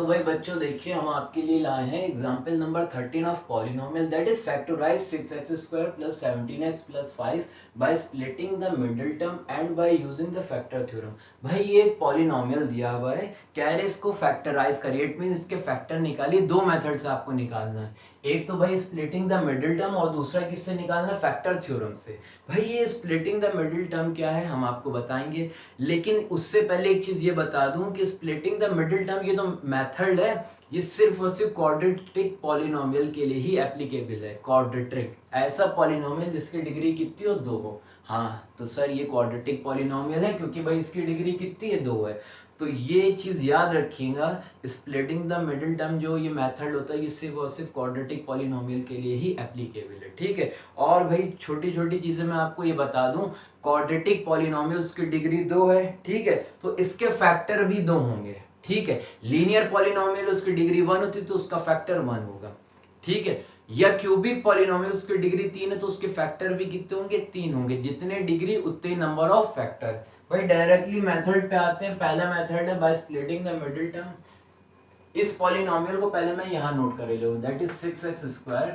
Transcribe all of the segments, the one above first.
भाई बच्चों देखिए हम आपके लिए लाए हैं example number 13 of polynomial that is factorise 6x² plus 17x plus 5 by splitting the middle term and by using the factor theorem. भाई ये एक पॉलिनोमियल दिया हुआ है, कह रहे इसको फैक्टराइज करिए, इट मीन इसके फैक्टर निकालिए। दो मेथड से आपको निकालना है, एक तो भाई स्प्लिटिंग द मिडिल टर्म और दूसरा किससे निकालना है, फैक्टर थ्योरम से। भाई ये स्प्लिटिंग द मिडिल टर्म क्या है हम आपको बताएंगे, लेकिन उससे पहले एक चीज ये बता दूं कि स्प्लिटिंग द मिडिल टर्म ये तो मेथड है, ये सिर्फ और सिर्फ क्वाड्रेटिक पॉलिनोमियल के लिए ही एप्लीकेबल है। क्वाड्रेटिक ऐसा पॉलिनोमियल जिसकी डिग्री कितनी हो, 2 हो। हाँ तो सर ये क्वाड्रेटिक पॉलिनोमियल है क्योंकि भाई इसकी डिग्री कितनी है, 2 है। तो ये चीज याद रखिएगा, स्प्लिटिंग द मिडिल टर्म जो ये मेथड होता है ये सिर्फ और सिर्फ क्वाड्रेटिक पॉलिनोमियल के लिए ही एप्लीकेबल है, ठीक है। और भाई छोटी छोटी चीजें मैं आपको ये बता दूं, क्वाड्रेटिक पॉलिनोमियल्स की डिग्री 2 है, ठीक है, तो इसके फैक्टर भी 2 होंगे, ठीक है। लीनियर पॉलिनोमियल उसकी डिग्री 1 होती तो उसका फैक्टर 1 होगा, ठीक है। या क्यूबिक पॉलिनोमियल्स की डिग्री 3 है तो उसके फैक्टर भी कितने होंगे, 3 होंगे। जितने डिग्री उतने नंबर ऑफ फैक्टर। भाई डायरेक्टली मेथड पे आते हैं, पहला मेथड है bye splitting the middle term. इस पॉलिनोमियल को पहले मैं यहां नोट कर लूँ, that is 6x²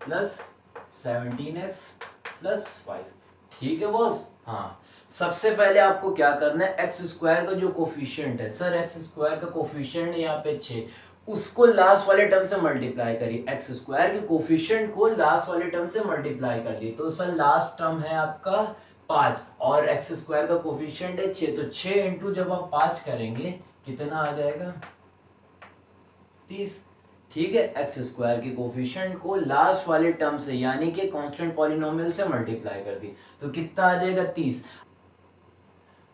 plus 17x plus 5, ठीक है बॉस। हाँ सबसे पहले आपको क्या करना है, एक्स स्क्वायर का जो कोफिशिएंट है, सर एक्स स्क्वायर का कोफिशिएंट है यहाँ पे 6, उसको लास्ट वाले टर्म से मल्टीप्लाई करिए। एक्स स्क्वायर के कोफिशिएंट को लास्ट वाले टर्म से मल्टीप्लाई कर दिए तो सर लास्ट टर्म है आपका 5 और एक्स स्क्वायर का कोफिशिएंट है 6, तो 6 इंटू जब आप 5 करेंगे कितना आ जाएगा, 30, ठीक है। एक्स स्क्वायर के कोफिशिएंट को लास्ट वाले टर्म से यानी कि कांस्टेंट पॉलिनोमियल से मल्टीप्लाई कर दी तो कितना आ जाएगा, 30।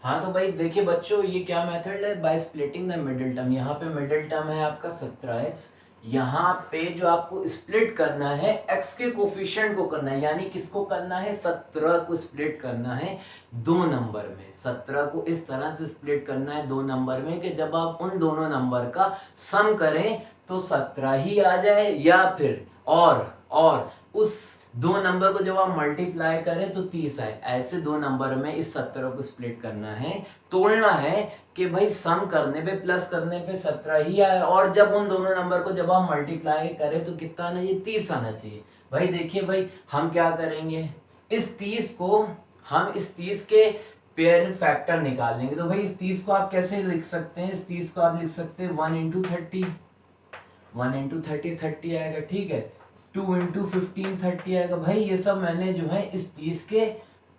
हाँ तो भाई देखिए बच्चों ये क्या मेथड है, bye splitting the middle term. यहाँ पे मिडिल टर्म है आपका 17x, यहाँ पे जो आपको स्प्लिट करना है x के कोफिशिएंट को करना है, यानी किसको करना है, 17 को स्प्लिट करना है 2 नंबर में। 17 को इस तरह से स्प्लिट करना है 2 नंबर में कि जब आप उन दोनों नंबर का सम करें तो 17 ही आ जाए, या फिर और उस 2 नंबर को जब आप मल्टीप्लाई करें तो 30 आए। ऐसे 2 नंबर में इस 17 को स्प्लिट करना है, तोड़ना है कि भाई सम करने पे प्लस करने पे 17 ही आए, और जब उन दोनों नंबर को जब आप मल्टीप्लाई करें तो कितना आना चाहिए, 30 आना चाहिए। भाई देखिए भाई हम क्या करेंगे, इस 30 के पेयर फैक्टर निकाल लेंगे। तो भाई इस 30 को आप कैसे लिख सकते हैं, इस 30 को आप लिख सकते हैं 1 इंटू 30, 1 इंटू 30 आएगा, ठीक है। 2 इंटू 15 30 आएगा। भाई ये सब मैंने जो है इस 30 के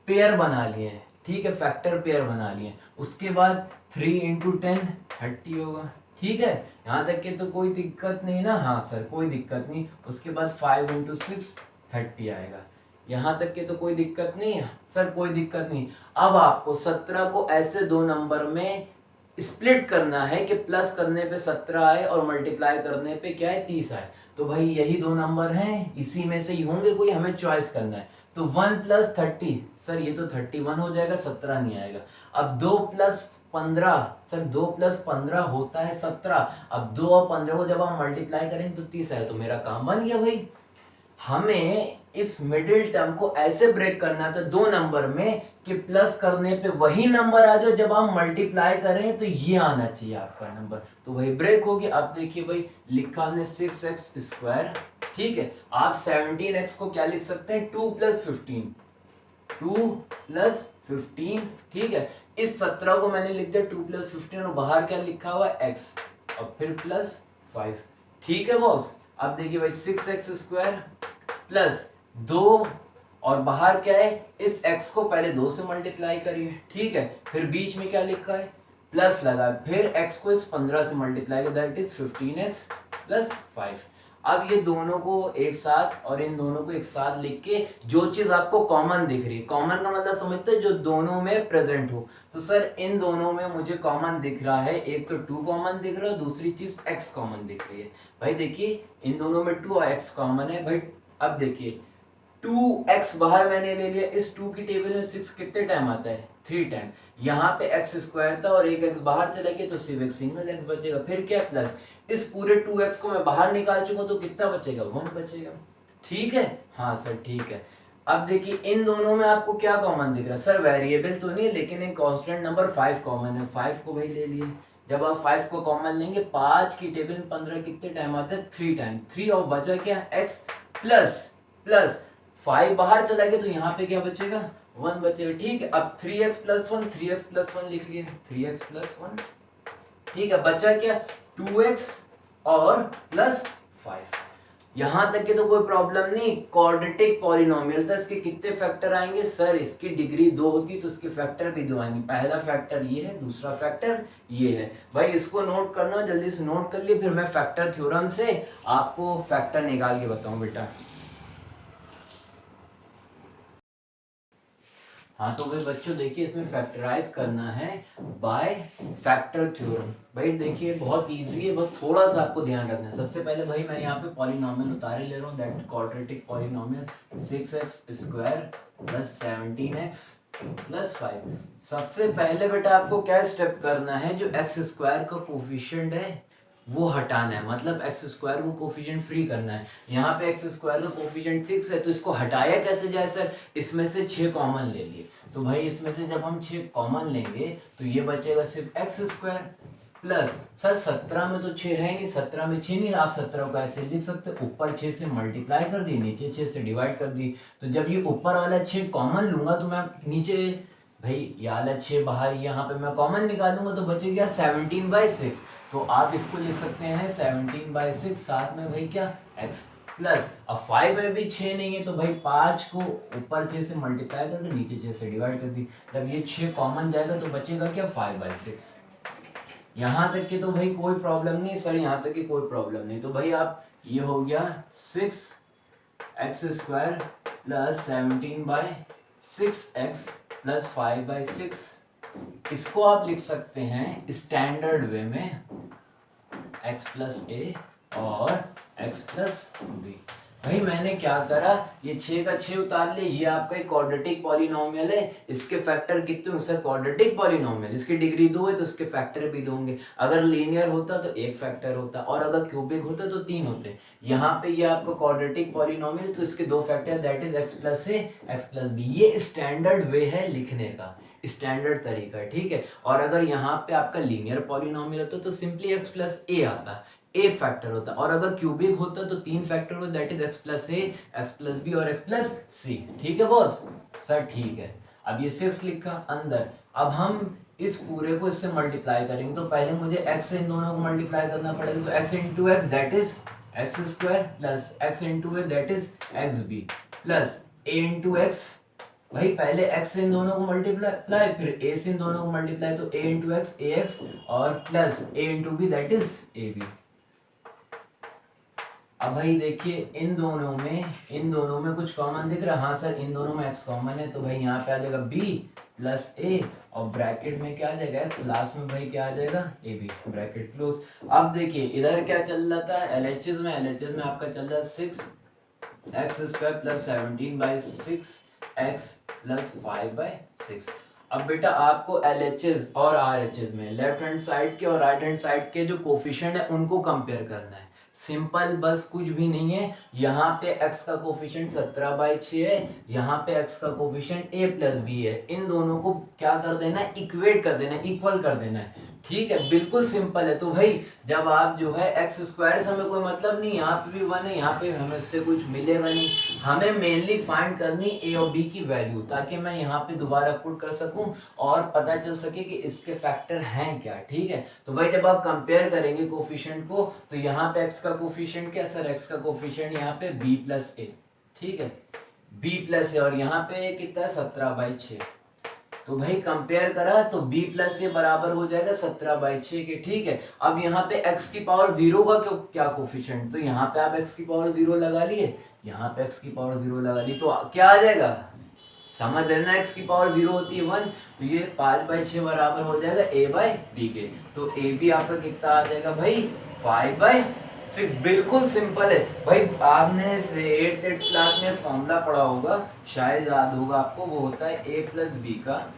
पेयर बना लिए हैं, ठीक है, फैक्टर पेयर बना लिए हैं। उसके बाद 3 इंटू 10 30 होगा, ठीक है। यहाँ तक के तो कोई दिक्कत नहीं ना, हाँ सर कोई दिक्कत नहीं। उसके बाद 5 इंटू 6 30 आएगा, यहाँ तक के तो कोई दिक्कत नहीं है सर, कोई दिक्कत नहीं। अब आपको 17 को ऐसे 2 नंबर में स्प्लिट करना है कि प्लस करने पे 17 आए और मल्टीप्लाई करने पे क्या है, 30 आए। तो भाई यही 2 नंबर हैं, इसी में से ही होंगे कोई, हमें चॉइस करना है। तो 1 प्लस 30, सर ये तो 31 हो जाएगा, 17 नहीं आएगा। अब 2 प्लस 15, सर 2 प्लस 15 होता है 17। अब 2 और 15 को जब हम मल्टीप्लाई करेंगे तो 30 आए, तो मेरा काम बन गया भाई। हमें इस मिडिल टर्म को ऐसे ब्रेक करना था 2 नंबर में कि प्लस करने पे वही नंबर आ जाओ, जब आप मल्टीप्लाई करें तो ये आना चाहिए आपका नंबर, तो वही ब्रेक होगी। अब देखिए भाई लिखा हमने 6x², ठीक है। आप 17x को क्या लिख सकते हैं, 2 प्लस 15, ठीक है। इस 17 को मैंने लिख दिया 2 प्लस 15 और बाहर क्या लिखा हुआ है, x और फिर प्लस 5, ठीक है बॉस। अब देखिए भाई 6x² प्लस 2 और बाहर क्या है, इस x को पहले 2 से मल्टीप्लाई करिए, ठीक है। फिर बीच में क्या लिखा है, प्लस लगा, फिर x को इस 15 से मल्टीप्लाई करो, दैट इज 15x प्लस 5। अब ये दोनों को एक साथ और इन दोनों को एक साथ लिख के जो चीज आपको कॉमन दिख रही है, कॉमन का मतलब समझते हैं जो दोनों में प्रेजेंट हो, तो सर इन दोनों में मुझे कॉमन दिख रहा है, एक तो 2 कॉमन दिख रहा है, दूसरी चीज x कॉमन दिख रही है। भाई देखिए इन दोनों में 2 और x कॉमन है। भाई अब देखिए 2x बाहर मैंने ले लिया, इस 2 की टेबल में 6 कितने टाइम आता है, 3 टाइम। यहाँ पे x² था और एक x बाहर चला गया तो सिर्फ एक सिंगल x बचेगा, फिर क्या प्लस, इस पूरे 2x को मैं बाहर निकाल चुका तो कितना बचेगा, 1 बचेगा, ठीक है। हाँ सर ठीक है। अब देखिए इन दोनों में आपको क्या कॉमन दिख रहा है, सर वेरिएबल तो नहीं लेकिन एक कांस्टेंट नंबर 5 कॉमन है, 5 को भाई ले लिए, जब आप 5 को कॉमन लेंगे 5 की टेबल में 15 कितने टाइम आते हैं 3 टाइम, 3 और बचा क्या x प्लस प्लस 5 बाहर चला गया तो यहाँ पे क्या बचेगा 1 बचेगा। ठीक है, अब 3x प्लस 1 3x प्लस 1 लिख लिए 3x प्लस 1। ठीक है, बचा क्या 2x और प्लस 5। यहां तक के तो कोई प्रॉब्लम नहीं। क्वाड्रेटिक पॉलिनोमियल था, इसके कितने फैक्टर आएंगे सर, इसकी डिग्री 2 होती तो इसके फैक्टर भी 2 आएंगे। पहला फैक्टर ये है, दूसरा फैक्टर ये है। भाई इसको नोट करना, जल्दी से नोट कर लिए, फिर मैं फैक्टर थ्योरम से आपको फैक्टर निकाल के बताऊं बेटा। हाँ तो भाई बच्चों देखिए, इसमें फैक्टराइज करना है बाय फैक्टर थ्योरम। भाई देखिए बहुत इजी है, बस थोड़ा सा आपको ध्यान रखना है। सबसे पहले भाई मैं यहाँ पे पॉलिनोमियल उतारे ले रहा हूँ, that quadratic polynomial 6x² plus 17x plus 5। सबसे पहले बेटा आपको क्या स्टेप करना है, जो x² का कोफिशिएंट है वो हटाना है, मतलब x² को कोफिशिएंट फ्री करना है। यहाँ पे x² का कोफिशिएंट 6 है, तो इसको हटाया कैसे जाए सर, इसमें से 6 कॉमन ले लिए। तो भाई इसमें से जब हम 6 कॉमन लेंगे तो ये बचेगा सिर्फ x² प्लस सर 17 में तो 6 है नहीं, 17 में 6 नहीं, आप 17 को ऐसे लिख सकते हो, ऊपर 6 से मल्टीप्लाई कर दी, नीचे 6 से डिवाइड कर दी। तो जब ये ऊपर वाला 6 कॉमन लूंगा तो मैं नीचे भाई ये वाला 6 बाहर यहाँ पे मैं कॉमन निकालूंगा तो बचेगा 17/6। तो आप इसको लिख सकते हैं 17/6, साथ में भाई क्या x प्लस, अब 5 में भी 6 नहीं है तो भाई 5 को ऊपर 6 से मल्टीप्लाई करके नीचे 6 से डिवाइड कर दी। जब ये 6 कॉमन जाएगा तो बचेगा क्या 5/6। यहाँ तक की तो भाई कोई प्रॉब्लम नहीं सर, यहाँ तक की कोई प्रॉब्लम नहीं। तो भाई आप ये हो गया 6x² प्लस 17/6x प्लस 5/6। इसको आप लिख सकते हैं स्टैंडर्ड वे में x प्लस ए और x प्लस बी। भाई मैंने क्या करा, ये 6 का 6 उतार ले, ये आपका एक क्वाड्रेटिक पॉलिनोमियल है, इसके फैक्टर कितने होंगे सर, क्वाड्रेटिक पॉलिनोमियल इसकी डिग्री 2 है तो इसके फैक्टर भी 2 होंगे। अगर लीनियर होता तो एक फैक्टर होता, और अगर क्यूबिक होता तो 3 होते। यहाँ पे ये आपका क्वाड्रेटिक पॉलिनोमियल तो इसके 2 factor, that is x plus a x plus b. ये स्टैंडर्ड वे है लिखने का, स्टैंडर्ड तरीका है। ठीक है, और अगर यहाँ पे आपका लीनियर पॉलिनोमियल होता तो सिंपली x प्लस ए आता, एक फैक्टर होता, और अगर क्यूबिक होता तो 3 फैक्टर होता, that is x plus a x plus b और x प्लस सी। ठीक है बॉस, सर ठीक है। अब ये 6 लिखा अंदर, अब हम इस पूरे को इससे मल्टीप्लाई करेंगे तो पहले मुझे x से इन दोनों को मल्टीप्लाई करना पड़ेगा, तो x into x that is x² plus x into A that is xb plus a into x. भाई पहले x से इन दोनों को मल्टीप्लाई, फिर a से इन दोनों को मल्टीप्लाई, तो a इंटू एक्स ax और plus a into b that is ab। अब भाई देखिए इन दोनों में कुछ कॉमन दिख रहा है, हाँ सर इन दोनों में x कॉमन है, तो भाई यहाँ पे आ जाएगा b प्लस a और ब्रैकेट में क्या आ जाएगा x, लास्ट में भाई क्या आ जाएगा ab, ब्रैकेट क्लोज। अब देखिए इधर क्या चल रहा था LHS में आपका चल रहा है 6x² प्लस 17/6x प्लस 5/6। अब बेटा आपको LHS और RHS में लेफ्ट हैंड साइड के और राइट हैंड साइड के जो कोफिशिएंट है उनको कंपेयर करना है। सिंपल, बस कुछ भी नहीं है। यहाँ पे x का कोफिशिएंट 17/6 है, यहाँ पे x का कोफिशिएंट a प्लस बी है। इन दोनों को क्या कर देना है, इक्वेट कर देना है, इक्वल कर देना है। ठीक है, बिल्कुल सिंपल है। तो भाई जब आप जो है x² से हमें कोई मतलब नहीं, यहाँ पे भी 1 है, यहाँ पे हमें इससे कुछ मिलेगा नहीं। हमें मेनली फाइंड करनी a और b की वैल्यू, ताकि मैं यहाँ पे दोबारा पुट कर सकूं और पता चल सके कि इसके फैक्टर हैं क्या। ठीक है, तो भाई जब आप कंपेयर करेंगे कोफिशिएंट को तो यहाँ पे x का कोफिशिएंट क्या सर, x का कोफिशिएंट यहाँ पे b प्लस ए। ठीक है, b प्लस ए, और यहाँ पे कितना 17/6। तो भाई कंपेयर करा तो b प्लस ए बराबर हो जाएगा 17/6 के। ठीक है, अब यहाँ पे x की पावर 0 का क्या कोफिशिएंट, तो यहाँ पे आप x की पावर 0 लगा लिए, यहाँ पे x की पावर 0 लगा ली, तो क्या आ जाएगा, समझ लेना, x की पावर 0 होती है 1, तो ये 5/6 बराबर हो जाएगा a/b के। तो ab आपका कितना आ जाएगा भाई 5/6। बिल्कुल सिंपल है भाई। आपने 8th क्लास में फॉर्मूला पढ़ा होगा, शायद याद होगा आपको, वो होता है a प्लस बी का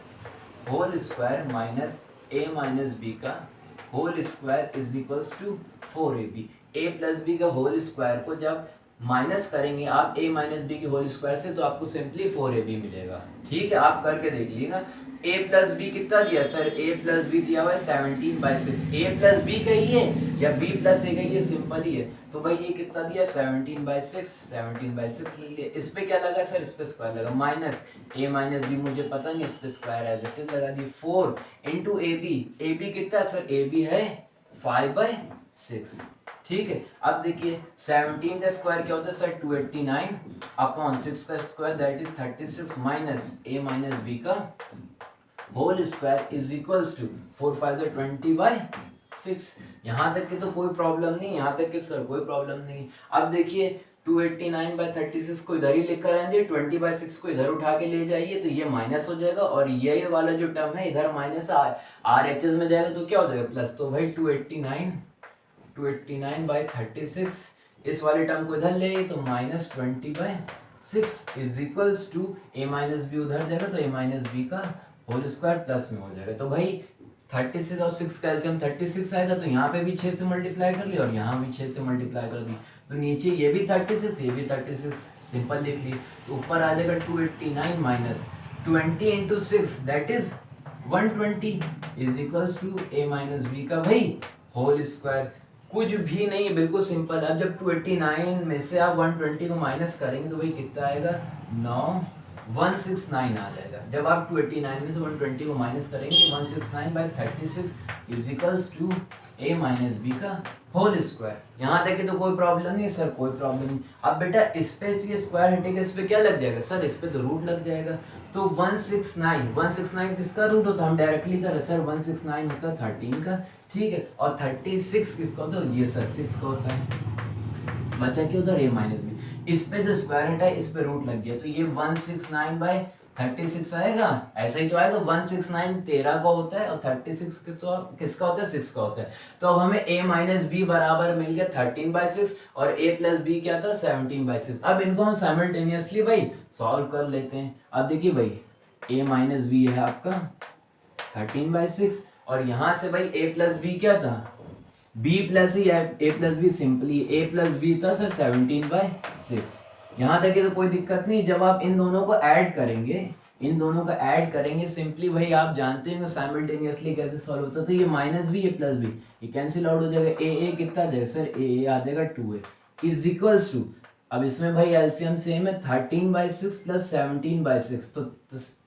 whole square minus a minus b का whole square is equals to 4ab। a plus b का होल स्क्वायर को जब माइनस करेंगे आप a माइनस बी के होल स्क्वायर से तो आपको सिंपली 4ab मिलेगा। ठीक है, आप करके देख लीजिएगा। ए प्लस बी कितना दिया सर, ए प्लस बी दिया हुआ है 17/6। ए प्लस बी का ही है या बी प्लस ए का ही है, सिंपल ही है। तो भाई ये कितना दिया 17/6, 17/6 ले लिया। इस पे क्या लगा सर, इस पे स्क्वायर लगा, माइनस ए माइनस बी मुझे पता नहीं, इस पे स्क्वायर एज इट इज लगा दी। 4 इंटू ए बी कितना है सर, ए बी है 5/6। ठीक है, अब देखिए 17 का स्क्वायर क्या होता है सर, 289 अपॉन 6 का square that is 36 minus a minus b का whole square is equals to 4 5 20/6। यहाँ तक की तो कोई प्रॉब्लम नहीं, यहाँ तक की सर कोई प्रॉब्लम नहीं। अब देखिए 289/36 को इधर ही लिख कर आएंगे, 20/6 को इधर उठा के ले जाइए तो ये माइनस हो जाएगा, और ये वाला जो टर्म है इधर माइनस आर एच एस में जाएगा तो क्या हो जाएगा प्लस। तो भाई 289/36 इस वाले टर्म को इधर ले तो minus 20/6 is equals to a minus b उधर जाएगा तो ए माइनस बी का होल स्क्वायर प्लस में हो जाएगा। तो भाई 36 और 6 का एलसीएम 36 आएगा, तो यहाँ पे भी 6 से मल्टीप्लाई कर लिया और यहाँ भी 6 से मल्टीप्लाई कर दी, तो नीचे ये भी 36 ये भी 36 सिंपल लिख लिए। तो ऊपर आ जाएगा 289 minus 20 into 6 that is 120 is equals to a minus b का भाई होल स्क्वायर। कुछ भी नहीं है, बिल्कुल सिंपल। अब जब 289 में से आप 120 को माइनस करेंगे तो भाई कितना आएगा 169 आ जाएगा। जब आप 289 में से 120 को माइनस करेंगे तो 169/36 is equals to a minus b का होल स्क्वायर। यहाँ तक तो कोई प्रॉब्लम नहीं सर, कोई प्रॉब्लम नहीं। अब बेटा इस पे से ये स्क्वायर हटेगा, इस पे क्या लग जाएगा सर, इस पे तो रूट लग जाएगा। तो 169 किसका रूट होता है, हम डायरेक्टली कर रहे सर, 169 होता है 13 का, ठीक है, और 36 किसका होता है, ये सर 6 का होता है। बचा क्या उधर ए माइनस बी, इस पे जो स्क्वायर हटा है इस पे रूट लग गया, तो ये 169/36 आएगा। ऐसा ही तो आएगा, 169 13 का होता है और 36 किसका होता है 6 का होता है। तो अब हमें a माइनस बी बराबर मिल गया 13/6 और a प्लस बी क्या था 17/6। अब इनको हम साइमल्टेनियसली भाई सॉल्व कर लेते हैं। अब देखिए भाई a माइनस बी है आपका 13/6 और यहाँ से भाई a प्लस बी क्या था, b प्लस ही है, a plus b simply a plus b था सर 17/6। यहाँ तक तो कोई दिक्कत नहीं। जब आप इन दोनों को ऐड करेंगे सिंपली भाई आप जानते हैं साइमल्टेनियसली कैसे सॉल्व होता है। तो ये माइनस बी ये प्लस बी ये कैंसिल आउट हो जाएगा, ए कितना आ जाएगा सर, ए आ जाएगा 2a इज इक्वल्स टू, अब इसमें भाई एलसीएम सेम है 13/6 प्लस 17/6, तो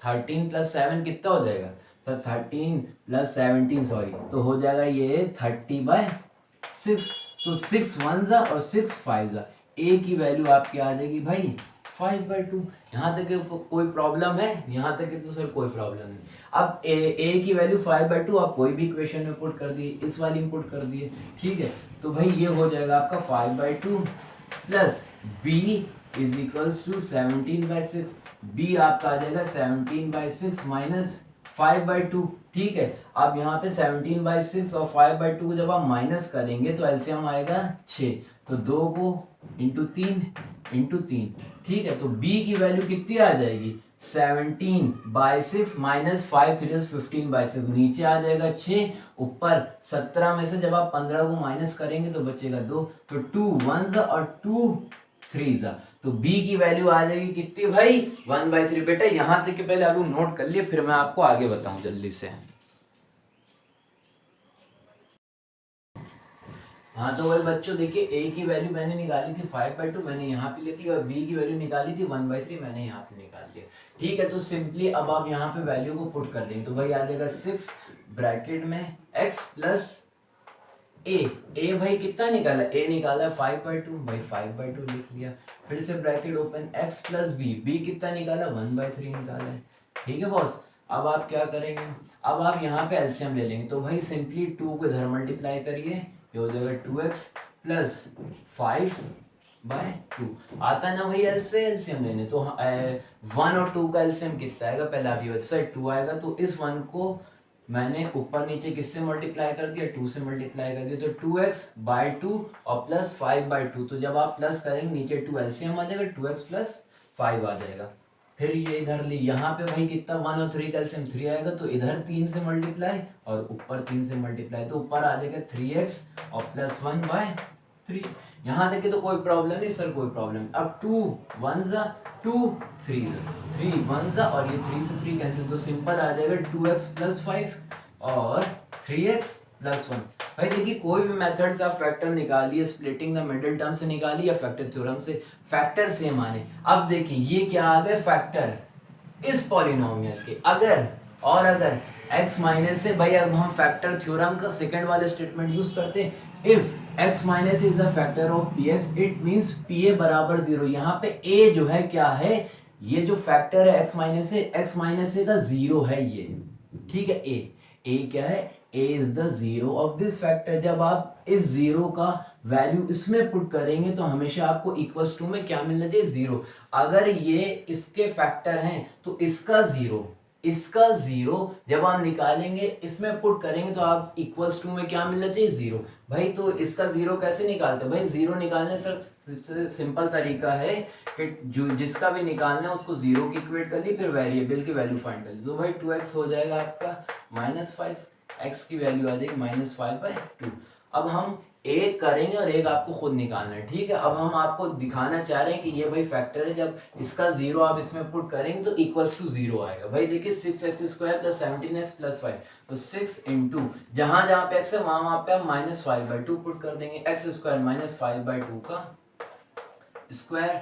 13 प्लस 7 कितना हो जाएगा सर, 13 प्लस 17 सॉरी, तो हो जाएगा ये 30/6। तो 6 1 जा और 6 5 जा, ए की वैल्यू आपकी आ जाएगी भाई 5/2। यहाँ तक कोई प्रॉब्लम है, यहाँ तक तो सर कोई प्रॉब्लम नहीं। अब ए की वैल्यू 5/2 आप कोई भी इक्वेशन में पुट कर दिए, इस वाली में पुट कर दिए, ठीक है। तो भाई ये हो जाएगा आपका 5/2 plus b is equals to 17/6, b आपका आ जाएगा 17/6 माइनस 5/2, ठीक है। अब यहाँ पे 17/6 और 5/2 को जब आप माइनस करेंगे तो एलसीएम आएगा 6, तो 2 को इंटू 3, ठीक है। तो b की वैल्यू कितनी आ जाएगी 17/6 माइनस 5 3 15/6, नीचे आ जाएगा 6, ऊपर 17 में से जब आप 15 को माइनस करेंगे तो बचेगा 2, तो 2 1 और 2 3 तो b की वैल्यू आ जाएगी कितनी भाई 1/3। बेटा यहाँ तक के पहले आप नोट कर लिए, फिर मैं आपको आगे बताऊं जल्दी से। हाँ तो भाई बच्चों देखिए a की वैल्यू मैंने निकाली थी 5/2, मैंने यहाँ पे लिख ली, और b की वैल्यू निकाली थी 1/3, मैंने यहाँ पे निकाल लिया, ठीक है। तो सिंपली अब आप यहाँ पे वैल्यू को पुट कर देंगे तो भाई आ जाएगा 6 ब्रैकेट में x प्लस a भाई कितना निकाला, a निकाला 5/2, भाई 5/2 लिख लिया, फिर से bracket open x plus b कितना निकाला 1/3 निकाला है, ठीक है बॉस। अब आप क्या करेंगे, अब आप यहाँ पे एलसीएम ले लेंगे, तो भाई सिंपली 2 को इधर मल्टीप्लाई करिए, ये हो जाएगा 2x प्लस 5/2 आता ना भाई एलसीएम लेने, तो 1 और 2 का एलसीएम कितना आएगा पहले आप ये सर 2 आएगा, तो इस 1 को मैंने ऊपर नीचे किससे मल्टीप्लाई कर दिया 2 से मल्टीप्लाई कर दिया, तो 2x/2 और प्लस 5/2, तो जब आप प्लस करेंगे नीचे 2 एलसीएम आ जाएगा 2x प्लस 5 आ जाएगा। फिर ये इधर ली, यहाँ पे भाई कितना 1 और 3 का एलसीएम 3 आएगा, तो इधर 3 से मल्टीप्लाई और ऊपर 3 से मल्टीप्लाई, तो ऊपर आ जाएगा 3x और प्लस 1/3, 3। यहाँ तक तो कोई प्रॉब्लम नहीं सर, कोई प्रॉब्लम। अब 2 1 जा 2 3 जा 3 1 जा और ये 3 से 3 कैंसिल, तो सिंपल आ जाएगा 2x प्लस 5 और 3x प्लस 1। भाई देखिए कोई भी मेथड से आप फैक्टर निकालिए, स्प्लिटिंग द मिडिल टर्म से निकालिए या फैक्टर थ्योरम से, फैक्टर सेम आने। अब देखिए ये क्या आ गए फैक्टर इस पॉलिनोमियल के। अगर x माइनस से, भाई अब हम फैक्टर थ्योरम का सेकंड वाले स्टेटमेंट यूज करते हैं, if x minus is a factor of px it means pa बराबर 0। यहाँ पे a जो है क्या है, ये जो फैक्टर है x माइनस से का 0 है ये, ठीक है। a क्या है, a is the 0 of this factor. जब आप इस 0 का वैल्यू इसमें पुट करेंगे तो हमेशा आपको इक्वल्स टू में क्या मिलना चाहिए, 0। अगर ये इसके फैक्टर हैं तो इसका 0 जब आप निकालेंगे इसमें पुट करेंगे तो आप इक्वल्स टू में क्या मिलना चाहिए, 0। भाई तो इसका 0 कैसे निकालते हैं, भाई 0 निकालने सर सबसे सिंपल तरीका है कि जो जिसका भी निकालना है उसको 0 की इक्वेट कर ली, फिर वेरिएबल की वैल्यू फाइंड कर ली। तो भाई 2x हो जाएगा आपका -5, x की वैल्यू आ जाएगी -5/2। अब हम एक करेंगे और एक आपको खुद निकालना है, ठीक है। अब हम आपको दिखाना चाह रहे हैं कि ये भाई फैक्टर है, जब इसका 0 आप इसमें पुट करेंगे तो इक्वल्स टू 0 आएगा। भाई देखिए 6x² + 17x + 5, तो 6 इंटू जहां जहां पे x है वहां पे आप -5/2 पुट कर देंगे। x² -5/2 का स्क्वायर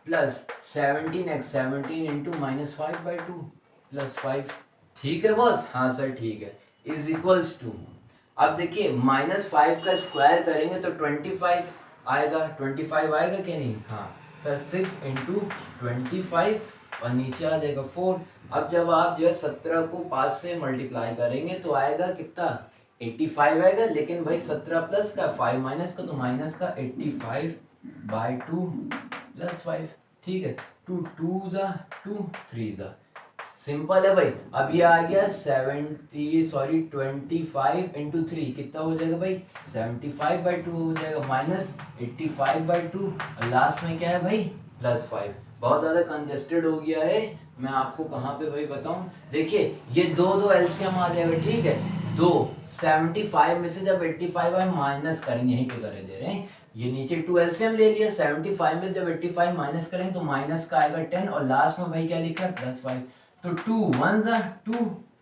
प्लस 17x 17 इंटू -5/2 + 5, ठीक है बॉस, हाँ सर ठीक है, इज इक्वल्स टू। अब देखिए -5 का स्क्वायर करेंगे तो 25 आएगा, 25 आएगा कि नहीं, हाँ सर 6 इंटू 25 और नीचे आ जाएगा 4। अब जब आप जो है 17 को 5 से मल्टीप्लाई करेंगे तो आएगा कितना, 85 आएगा। लेकिन भाई 17 प्लस का 5 माइनस का, तो माइनस का 85/2 + 5, ठीक है। 2 2 जा 2 3 जा, सिंपल है भाई। अब ये आ गया 25 इंटू 3 कितना हो जाएगा भाई, 75/2 हो जाएगा, -85/2 और लास्ट में क्या है भाई +5। बहुत ज़्यादा कंजेस्टेड हो गया है, मैं आपको कहाँ पे भाई बताऊं। देखिए ये दो एलसीएम आ जाएगा, ठीक है। 75 में से जब 85 है माइनस करेंगे, यहीं पे करे दे रहे हैं, ये नीचे 2 एलसीएम ले लिया। 75 में जब 85 माइनस करेंगे तो माइनस का आएगा 10 और लास्ट में भाई क्या लिखा है +5। तो 2 1 जा 2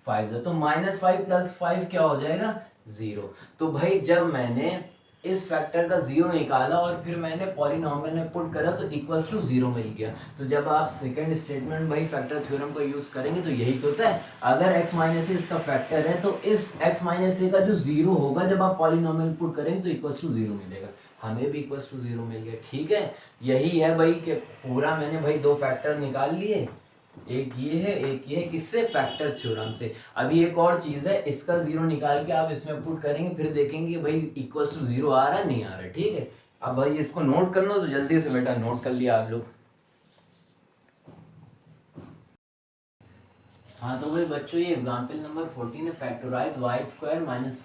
5 जा, तो -5 + 5 क्या हो जाएगा 0। तो भाई जब मैंने इस फैक्टर का 0 निकाला और फिर मैंने पॉलिनॉमियल में पुट करा तो इक्वल्स टू 0 मिल गया। तो जब आप सेकंड स्टेटमेंट भाई फैक्टर थ्योरम को यूज करेंगे तो यही तो होता है। अगर x माइनस इसका फैक्टर है तो इस x माइनस का जो 0 होगा जब आप पॉलिनॉमियल पुट करेंगे तो इक्वल्स टू 0 मिलेगा। हमें भी इक्वल्स टू 0 मिल गया, ठीक है। यही है भाई कि पूरा मैंने भाई 2 फैक्टर निकाल लिए, एक ये है एक ये है, किससे, फैक्टर थ्योरम से। अभी एक और चीज है, इसका 0 निकाल के आप इसमें पुट करेंगे फिर देखेंगे भाई इक्वल्स टू 0 आ रहा है नहीं आ रहा, ठीक है। अब भाई इसको नोट कर लो, तो जल्दी से बेटा नोट कर लिया आप लोग। हाँ तो भाई बच्चों ये एग्जांपल नंबर 14 है, factorise y² -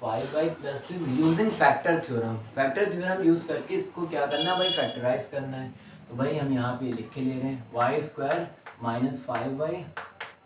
5y + 6 using factor theorem. Factor theorem use करके इसको क्या करना है भाई, फैक्टराइज करना है। तो भाई हम यहाँ पे लिख के ले रहे हैं y² - 5y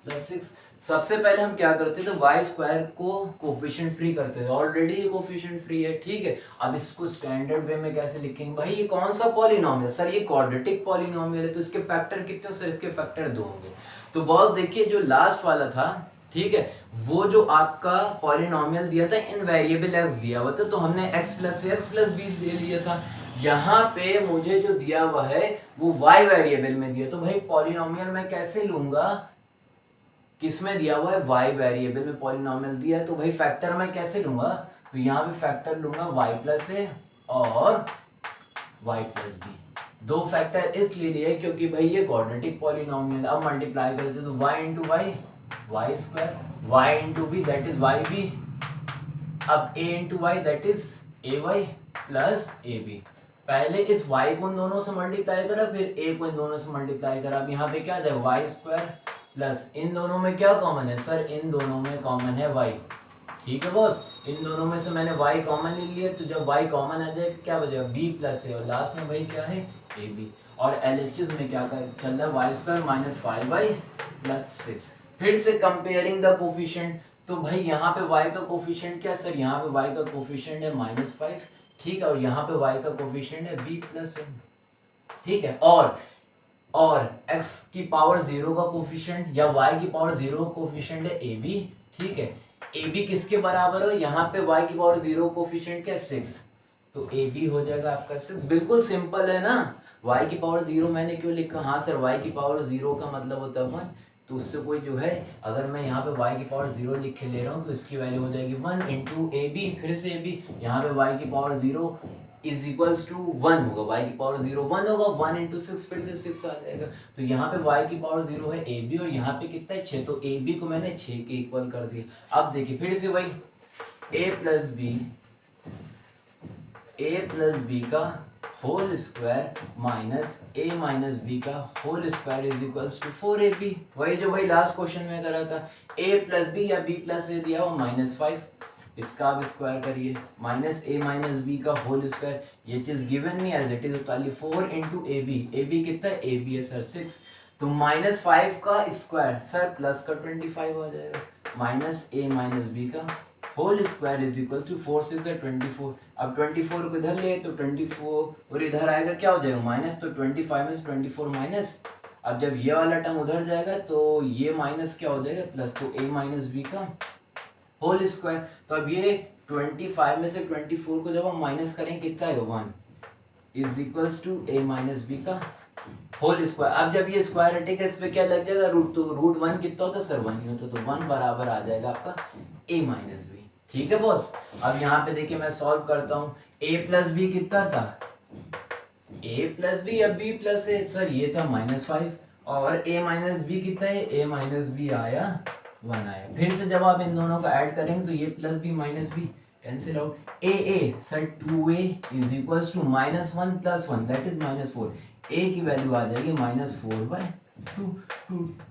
+ 6। सबसे पहले हम क्या करते थे, y² को कोफिशिएंट फ्री करते थे, ऑलरेडी ये कोफिशिएंट फ्री है, ठीक है। अब इसको स्टैंडर्ड वे में कैसे लिखेंगे, भाई ये कौन सा पॉलिनोमियल, सर ये क्वाड्रेटिक पॉलिनोमियल है तो इसके फैक्टर कितने, सर इसके फैक्टर 2 होंगे। तो बॉस देखिए जो लास्ट वाला था, ठीक है, वो जो आपका पॉलिनोमियल दिया था इन वेरिएबल x दिया हुआ था, तो हमने x + x + b ले लिया था। यहाँ पे मुझे जो दिया हुआ है वो y वेरिएबल में दिया, तो भाई पॉलिनोमियल मैं कैसे लूंगा, किसमें दिया हुआ है, y वेरिएबल में पॉलिनोमियल दिया है, तो भाई फैक्टर मैं कैसे लूंगा, तो यहाँ पे फैक्टर लूंगा y + a और y + b। 2 फैक्टर इसलिए लिए क्योंकि भाई ये क्वाड्रेटिक पॉलिनोमियल। अब मल्टीप्लाई करते तो y × y y², y × b that is yb, अब a × y that is ay plus ab। पहले इस y को इन दोनों से मल्टीप्लाई करा, फिर a को इन दोनों से मल्टीप्लाई करा। अब यहाँ पे क्या आ जाएगा y² प्लस इन दोनों में क्या कॉमन है, सर इन दोनों में कॉमन है y, ठीक है बॉस। इन दोनों में से मैंने y कॉमन ले लिया, तो जब y कॉमन आ जाए क्या बचेगा b + a और लास्ट में भाई क्या है ab। और LHS में क्या कर चल रहा है, y² - 5y + 6। फिर से कंपेयरिंग द कोफिशिएंट, तो भाई यहाँ पे y का कोफिशिएंट क्या, सर यहाँ पे y का कोफिशिएंट है -5, ठीक है, और यहाँ पे y का कोफिशिएंट है b प्लस n, ठीक है, और x की पावर 0 का कोफिशिएंट या y की पावर 0 का कोफिशिएंट है ab, ठीक है, ab किसके बराबर हो, यहाँ पे y की पावर 0 कोफिशिएंट क्या है 6, तो ab हो जाएगा आपका 6। बिल्कुल सिंपल है ना। y की पावर 0 मैंने क्यों लिखा, हाँ सर y की पावर 0 का मतलब होता है 1, तो उससे कोई जो है, अगर मैं यहाँ पे y की पावर 0 लिख के ले रहा हूँ तो इसकी वैल्यू हो जाएगी 1 इंटू ए बी, फिर से ए बी, यहाँ पे y की पावर 0 इज इक्वल्स टू 1 होगा, y की पावर 0 1 होगा, 1 इंटू 6 फिर से 6 आ जाएगा, तो यहाँ पे y की पावर 0 है ए बी और यहाँ पे कितना है 6, तो ए बी को मैंने 6 के इक्वल कर दिया। अब देखिए फिर से वही a प्लस बी का whole square minus a minus b का whole square is equals to 4ab, वही जो भाई लास्ट क्वेश्चन में करा था, a प्लस बी या b प्लस ए दिया हो -5, इसका आप स्क्वायर करिए, माइनस ए माइनस बी का होल स्क्वायर, ये चीज given me as it is, तो 4 इंटू ए बी कितना है, ए बी है सर 6, तो -5 का स्क्वायर सर प्लस का 25 हो जाएगा, माइनस ए माइनस बी का whole square is equal to 4 6 है 24, अब 24 को इधर ले तो 24 और इधर आएगा क्या हो जाएगा माइनस, तो 25 में से 24 माइनस, अब जब ये वाला टर्म उधर जाएगा तो ये माइनस क्या हो जाएगा प्लस, तो a माइनस बी का होल स्क्वायर, तो अब ये 25 में से 24 को जब हम माइनस करेंगे कितना आएगा 1 is equals to a minus b का होल स्क्वायर। अब जब ये स्क्वायर हटेगा इस पे क्या लग जाएगा रूट, तो रूट 1 कितना होता है सर 1 ही होता, तो 1 बराबर आ जाएगा आपका a माइनस बी, ठीक है बॉस। अब यहाँ पे देखिए मैं सॉल्व करता हूँ, a प्लस बी कितना था, a प्लस बी या b प्लस ए, सर ये था -5 और a माइनस बी कितना है, a माइनस बी आया 1 आया, फिर से जब आप इन दोनों का ऐड करेंगे तो ये plus b minus b cancel out, a sir 2a is equals to -1 plus 1 that is -4, a की वैल्यू आ जाएगी -4/2,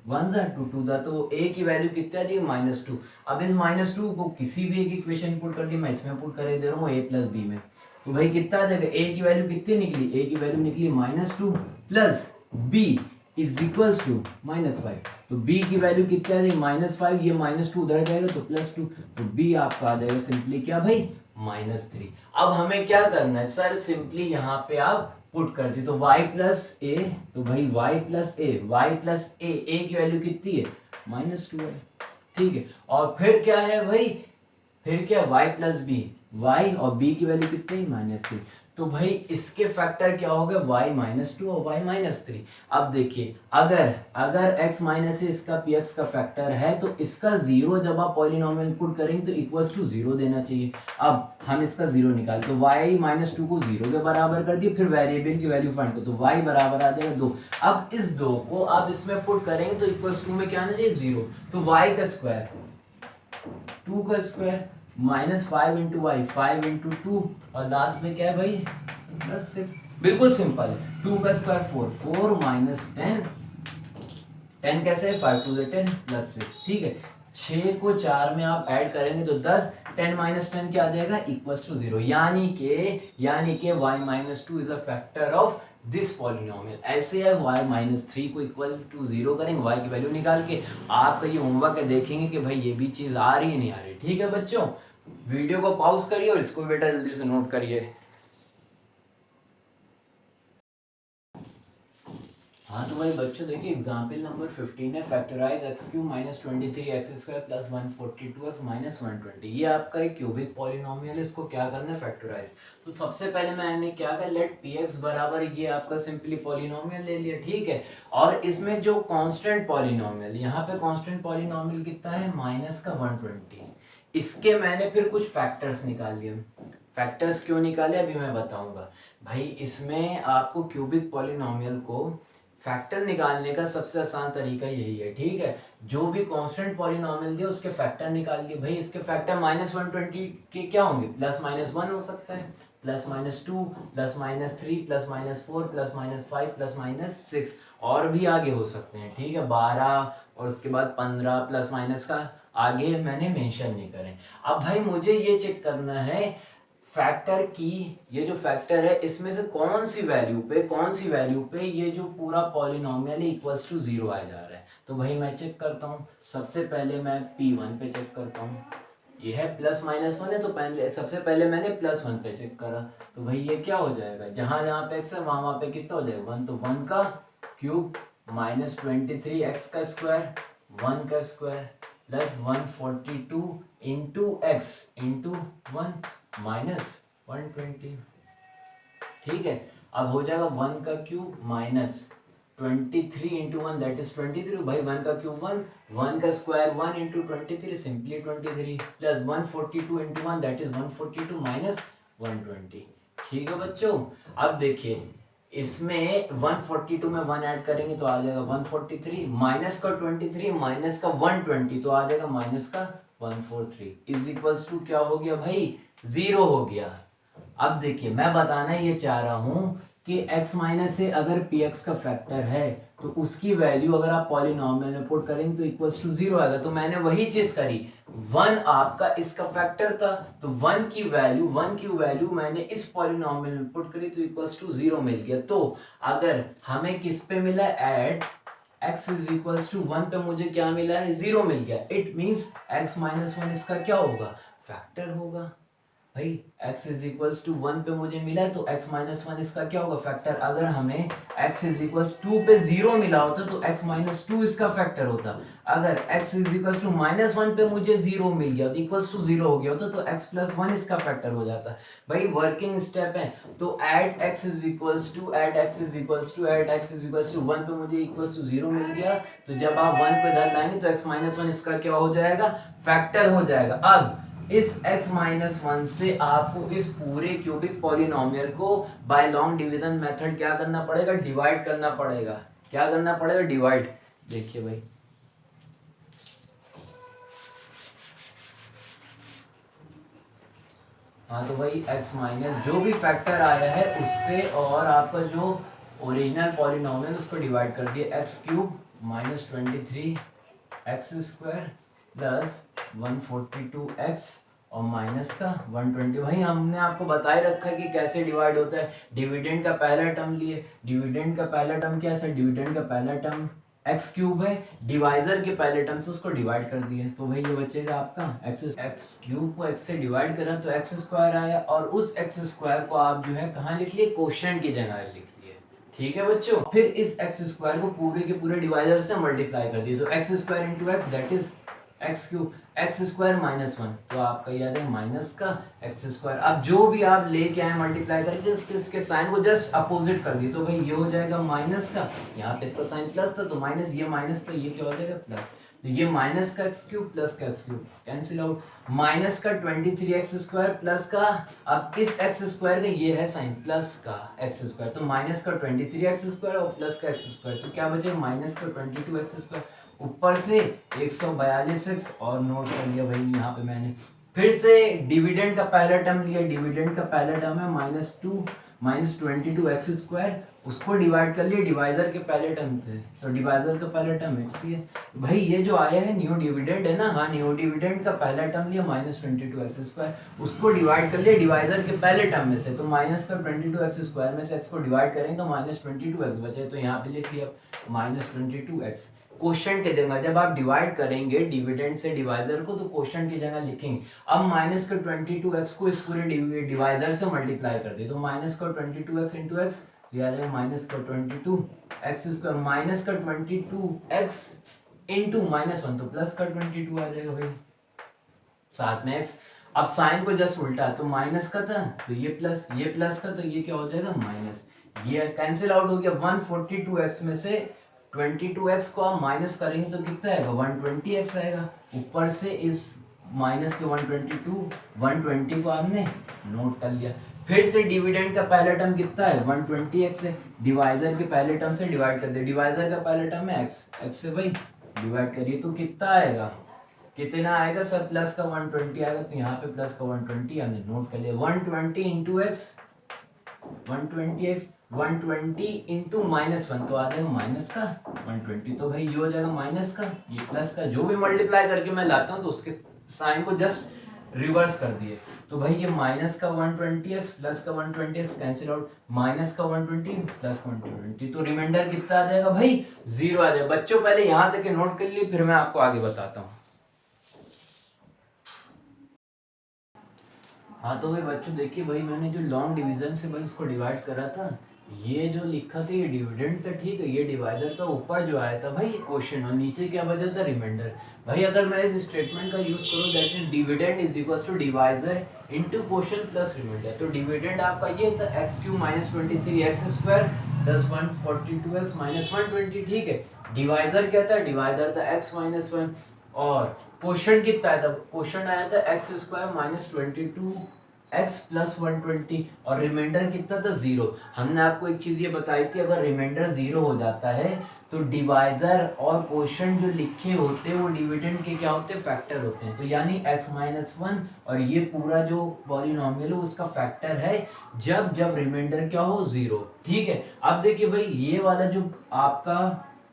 1 जा 2 जा, तो a की वैल्यू कितनी आ जाएगी -2। अब इस -2 को किसी भी एक इक्वेशन पुट कर दी, मैं इसमें पुट कर दे रहा हूँ a प्लस बी में, तो भाई कितना आ जाएगा, a की वैल्यू कितनी निकली, a की वैल्यू निकली -2 plus b is equals to -5, तो b की वैल्यू कितनी आ जाएगी -5, ये -2 उधर जाएगा तो +2, तो b आपका आ जाएगा सिंपली क्या भाई -3। अब हमें क्या करना है सर, सिंपली यहाँ पे आप पुट कर दी, तो y प्लस ए, तो भाई y प्लस ए की वैल्यू कितनी है -2 है, ठीक है, और फिर क्या है भाई, फिर क्या y प्लस बी, y और b की वैल्यू कितनी -3, तो भाई इसके फैक्टर क्या हो गए y-2 और y-3। अब देखिए अगर x माइनस है इसका px का फैक्टर है तो इसका 0 जब आप पॉलिनोमियल पुट करेंगे तो इक्वल्स टू 0 देना चाहिए। अब हम इसका 0 निकाल, तो y-2 को 0 के बराबर कर दिए, फिर वेरिएबल की वैल्यू फाइंड करो, तो y बराबर आ जाएगा 2। अब इस 2 को आप इसमें पुट करेंगे तो इक्वल्स टू में क्या आना चाहिए 0, तो y का स्क्वायर 2 का स्क्वायर -5 इंटू वाई 5 इंटू 2 और लास्ट में क्या है भाई +6, बिल्कुल सिंपल है, 2 का स्क्वायर 4 माइनस 10 कैसे है 5 2 10 +6, ठीक है, 6 को 4 में आप ऐड करेंगे तो 10, 10 माइनस 10 क्या आ जाएगा इक्वल्स टू 0, यानी के y-2 is a factor of this polynomial. ऐसे है y-3 को इक्वल टू 0 करेंगे, y की वैल्यू निकाल के आपका ये होमवर्क है, देखेंगे कि भाई ये भी चीज आ रही है नहीं आ रही, ठीक है बच्चों। वीडियो को पॉज करिए और इसको बेटा जल्दी से नोट करिए। हाँ तो भाई बच्चों देखिए एग्जाम्पल नंबर 15 है, फैक्टराइज x³ -23x² + 142x -120। ये आपका एक क्यूबिक पॉलिनोमियल है, इसको क्या करना है फैक्टराइज। तो सबसे पहले मैंने क्या किया, लेट px बराबर ये आपका सिंपली पॉलिनोमियल ले लिया, ठीक है, और इसमें जो कांस्टेंट पॉलिनोमियल, यहाँ पे कांस्टेंट पॉलिनोमियल कितना है -120, इसके मैंने फिर कुछ फैक्टर्स निकाल लिए। फैक्टर्स क्यों निकाले अभी मैं बताऊंगा भाई। इसमें आपको क्यूबिक पॉलिनोमियल को फैक्टर निकालने का सबसे आसान तरीका यही है, ठीक है, जो भी कांस्टेंट पॉलिनोमियल दिया उसके फैक्टर निकाल लिए। भाई इसके फैक्टर -120 के क्या होंगे, +-1 हो सकता है, +-2 +-3 +-4 +-5 +-6 और भी आगे हो सकते हैं, ठीक है, 12 और उसके बाद 15 +- का आगे मैंने मेंशन नहीं करें। अब भाई मुझे ये चेक करना है फैक्टर की, ये जो फैक्टर है इसमें से कौन सी वैल्यू पे ये जो पूरा पॉलिनोमियल है इक्वल्स टू 0 आ जा रहा है। तो भाई मैं चेक करता हूँ, सबसे पहले मैं P1 पे चेक करता हूँ, ये है प्लस माइनस वन है, तो पहले सबसे पहले मैंने प्लस वन पे चेक करा, तो भाई ये क्या हो जाएगा, जहाँ जहाँ पे एक्स है वहाँ पे कितना हो जाएगा वन, तो वन का क्यूब माइनस 23 एक्स का स्क्वायर, वन का square plus 142 into x into one minus 120। ठीक है, अब हो जाएगा वन का cube minus 23 into one that is 23, भाई वन का क्यूब वन, वन का square one into 23 simply 23 plus 142 into one that is 142 minus 120। ठीक है बच्चों, अब देखिए इसमें 142 में वन ऐड करेंगे तो आ जाएगा 143 माइनस का 23 माइनस का 120 तो आ जाएगा माइनस का 143 इज इक्वल्स टू क्या हो गया भाई, जीरो हो गया। अब देखिए मैं बताना ये चाह रहा हूं कि x माइनस से अगर px का फैक्टर है तो उसकी वैल्यू अगर आप पॉलिनोमियल में पुट करेंगे तो इक्वल्स टू जीरो आएगा, तो मैंने वही चीज करी, वन आपका इसका फैक्टर था तो वन की वैल्यू मैंने इस पॉलिनोमियल में पुट करी तो इक्वल्स टू जीरो मिल गया। तो अगर हमें किस पे मिला, at x is equals to one पे मुझे क्या मिला है, जीरो मिल गया, it means x minus one इसका क्या होगा, फैक्टर होगा। भाई x is equals to one पे मुझे मिला है तो x माइनस वन इसका क्या होगा, फैक्टर। अगर हमें x इज इक्वल्स टू पे जीरो मिला होता तो x माइनस टू इसका फैक्टर होता। अगर x is equals to minus one पे मुझे जीरो मिल गया तो इक्वल्स टू जीरो हो गया होता तो x प्लस वन इसका फैक्टर हो जाता। भाई वर्किंग स्टेप है, तो at x is equals to one पे मुझे इक्वल्स टू जीरो मिल गया, तो जब आप वन पे धर लाएंगे तो x माइनस वन इसका क्या हो जाएगा, फैक्टर हो जाएगा। अब इस x माइनस वन से आपको इस पूरे क्यूबिक पॉलिनोमियल को बाय लॉन्ग डिवीजन मेथड क्या करना पड़ेगा, डिवाइड करना पड़ेगा। क्या करना पड़ेगा, डिवाइड। देखिए भाई हाँ, तो भाई x माइनस जो भी फैक्टर आया है उससे और आपका जो ओरिजिनल पॉलिनोमियल उसको डिवाइड कर दिया, x cube minus 23 x square plus 142x और माइनस का 120। भाई हमने आपको बता ही रखा है कि कैसे डिवाइड होता है। डिविडेंड का पहला टर्म लिए, डिविडेंड का पहला टर्म क्या है सर, डिविडेंड का पहला टर्म एक्स क्यूब है, डिवाइजर के पहले टर्म से उसको डिवाइड कर दिए तो भाई ये बचेगा आपका एक्स क्यूब को एक्स से डिवाइड करा तो एक्स स्क्वायर आया, और उस एक्स स्क्वायर को आप जो है कहाँ लिख लिए, क्वोशिएंट की जगह लिख लिए। ठीक है बच्चों, फिर इस एक्स स्क्वायर को पूरे के पूरे डिवाइजर से मल्टीप्लाई कर दिए तो x square into x that is x cube, x square minus one तो आपका याद है माइनस का एक्स स्क्वायर। अब जो भी आप लेके आए मल्टीप्लाई करके इसके साइन को जस्ट अपोजिट कर दिए तो भाई ये हो जाएगा माइनस का, यहाँ पे इसका साइन प्लस था तो माइनस, ये माइनस तो ये क्या हो जाएगा प्लस, तो ये माइनस का एक्स क्यूब प्लस का x cube cancel out, minus का 23 एक्स स्क्वायर प्लस का, अब इस एक्स स्क्वायर का ये है साइन प्लस का एक्स स्क्वायर तो माइनस का 23 एक्स स्क्वायर और प्लस का एक्स स्क्वायर तो क्या बचे माइनस का 22 एक्स स्क्वायर, ऊपर से 142 एक्स और नोट कर लिया भाई यहाँ पे मैंने। फिर से डिविडेंड का पहला टर्म लिया, डिविडेंड का पहला टर्म है माइनस 22 एक्स स्क्वायर, उसको डिवाइड कर लिया डिवाइजर के पहले टर्म से तो डिवाइजर का पहला टर्म एक्स ही है। भाई ये जो आया है न्यू डिविडेंड है ना, हाँ न्यू डिविडेंड का पहला टर्म लिया माइनस 22 एक्स स्क्वायर, उसको डिवाइड कर लिया डिवाइजर के पहले टर्म में से तो माइनस का 22 एक्स स्क्वायर में से एक्स को डिवाइड करेंगे तो माइनस 22 एक्स बचे तो यहाँ पे लिख लिया माइनस 22 एक्स। क्वेश्चन की जगह जब आप डिवाइड करेंगे डिविडेंड से डिवाइजर को तो क्वेश्चन की जगह लिखेंगे। अब माइनस का 22x को इस पूरे डिवाइजर से मल्टीप्लाई कर दिए तो माइनस का 22x इंटू एक्स आ जाएगा माइनस का 22x स्क्वायर, माइनस का 22x इंटू माइनस वन तो प्लस का 22 आ जाएगा भाई साथ में x। अब साइन को जस्ट उल्टा तो माइनस का था तो ये प्लस का तो ये क्या हो जाएगा माइनस, ये कैंसिल आउट हो गया। 142x में से 22x को आप माइनस करेंगे तो कितना आएगा 120x आएगा, ऊपर से इस माइनस के 120 को आपने नोट कर लिया। फिर से डिविडेंड का पहला टर्म कितना है 120x है, डिवाइजर के पहले टर्म से डिवाइड कर दिया, डिवाइजर का पहला टर्म है x से भाई डिवाइड करिए तो कितना आएगा, कितना आएगा सर प्लस का 120 आएगा तो यहाँ पे प्लस का 120 हमने नोट कर लिया। 120 into x 120 into minus one तो आ जाएगा माइनस का 120 तो भाई ये हो जाएगा माइनस का ये प्लस का, जो भी मल्टीप्लाई करके मैं लाता हूँ तो उसके साइन को जस्ट रिवर्स कर दिए तो भाई ये माइनस का 120x प्लस का 120x कैंसिल आउट, माइनस का 120 प्लस 120 तो रिमाइंडर कितना आ जाएगा भाई जीरो आ जाएगा। बच्चों पहले यहाँ तक नोट कर लिए फिर मैं आपको आगे बताता हूँ। हाँ तो भाई बच्चों देखिए भाई, मैंने जो लॉन्ग डिवीजन से भाई इसको डिवाइड करा था, ये जो लिखा था ये डिविडेंड था, ठीक है, ये डिवाइडर था, ऊपर जो आया था भाई ये क्वेश्चन, और नीचे क्या बचा था, रिमाइंडर। भाई अगर मैं इस स्टेटमेंट का यूज करूँ, that mean dividend is equal to divisor into quotient plus remainder. तो डिविडेंड आपका ये था x³ minus 23x² plus 142x minus 120, ठीक है। डिवाइजर क्या था, डिवाइजर था x माइनस 1, और क्वेश्चन कितना आया था, क्वेश्चन आया था x² माइनस 22x प्लस 120, और रिमाइंडर कितना था, 0। हमने आपको एक चीज ये बताई थी, अगर रिमाइंडर 0 हो जाता है तो डिवाइजर और क्वोशंट जो लिखे होते हैं वो डिविडेंड के क्या होते हैं, फैक्टर होते हैं। तो यानी x माइनस 1 और ये पूरा जो पॉलिनॉमियल है उसका फैक्टर है जब जब रिमाइंडर क्या हो, 0, ठीक है। अब देखिए भाई ये वाला जो आपका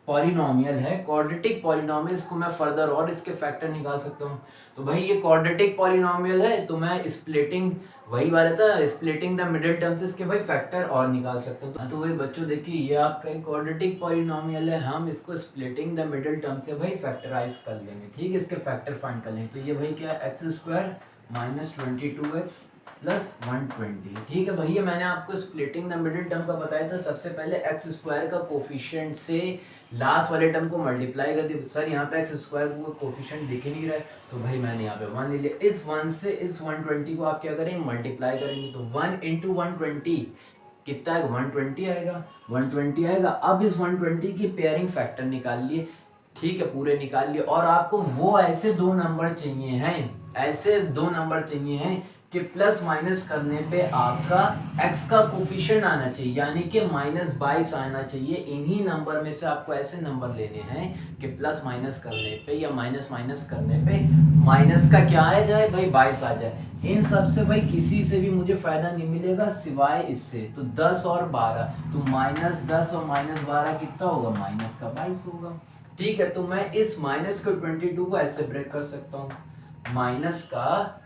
पॉलिनॉमियल है, क्वाड्रेटिक पॉलिनॉमियल, इसको मैं फर्दर और इसके फैक्टर निकाल सकता हूँ। तो भाई ये क्वाड्रेटिक पॉलिनॉमियल है, तो मैं स्प्लिटिंग, वही वाला था, स्प्लिटिंग द मिडिल टर्म से इसके भाई फैक्टर और निकाल सकते हैं। तो भाई बच्चों देखिए ये आपका एक क्वाड्रेटिक पॉलिनॉमियल है, हम इसको स्प्लिटिंग द मिडिल टर्म से भाई फैक्टराइज कर लेंगे, ठीक है, इसके फैक्टर फाइंड कर लेंगे। तो ये भाई क्या, x² माइनस 22x प्लस 120, ठीक है भैया। मैंने आपको स्प्लिटिंग द मिडिल टर्म का बताया था, सबसे पहले x² का कोफिशिएंट से लास्ट वाले टर्म को मल्टीप्लाई कर दिया। सर यहाँ पे x² को कोफिशिएंट दिख ही नहीं रहा है, तो भाई मैंने यहाँ पे 1 ले लिया। इस 1 से इस 120 को आप क्या करेंगे, मल्टीप्लाई करेंगे, तो 1 इंटू 120 कितना आएगा, 120 आएगा, 120 आएगा। अब इस 120 की पेयरिंग फैक्टर निकाल लिए, ठीक है, पूरे निकाल लिए। और आपको वो ऐसे दो नंबर चाहिए हैं, ऐसे दो नंबर चाहिए हैं कि प्लस माइनस करने पे आपका x का कोफिशिएंट आना चाहिए, यानी कि -22 आना चाहिए। इन्हीं नंबर में से आपको ऐसे नंबर लेने हैं कि प्लस माइनस करने पे या माइनस माइनस करने पे माइनस का क्या आ जाए भाई, 22 आ जाए। इन सब से भाई किसी से भी मुझे फायदा नहीं मिलेगा सिवाय इससे। तो 10 और 12, तो -10 और -12 कितना होगा, माइनस का 22 होगा, ठीक है। तो मैं इस माइनस को 22 को ऐसे ब्रेक कर सकता हूँ, माइनस का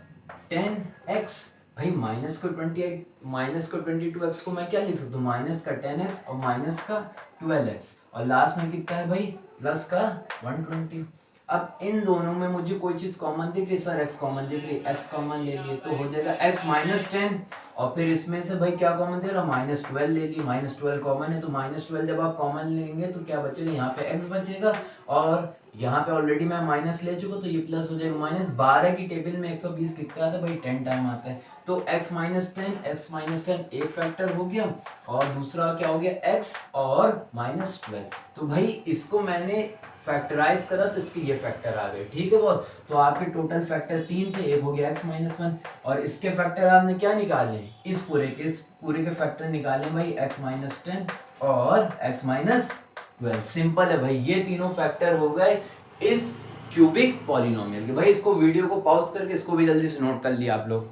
10x, भाई माइनस को 22x को मैं क्या लिख सकता हूँ, माइनस का 10x और माइनस का 12x, और लास्ट में कितना है भाई, प्लस का 120। अब इन दोनों में मुझे कोई चीज कॉमन दिख रही, सर x कॉमन दिख रही, x कॉमन ले लिए तो हो जाएगा x माइनस 10, और फिर इसमें से भाई क्या कॉमन दे रहा, -12 ले ली, -12 कॉमन है, तो -12 जब आप कॉमन लेंगे तो क्या बचेगा, यहाँ पे x बचेगा, और यहाँ पे ऑलरेडी मैं माइनस ले चुका, तो ये प्लस हो जाएगा। -12 की टेबल में 120 कितना आता है भाई, 10 टाइम आता है। तो x माइनस 10 एक फैक्टर हो गया, और दूसरा क्या हो गया, x और -12। तो भाई इसको मैंने फैक्टराइज करा तो इसके ये फैक्टर आ गए, ठीक है बॉस। तो आपके टोटल फैक्टर 3 थे, एक हो गया x माइनस 1, और इसके फैक्टर आपने क्या निकाले, इस पूरे के फैक्टर निकाले भाई, x माइनस 10 और x माइनस 12। सिंपल है भाई, ये तीनों फैक्टर हो गए इस क्यूबिक पॉलिनोमियल के। भाई इसको वीडियो को पॉज करके इसको भी जल्दी से नोट कर लिया आप लोग।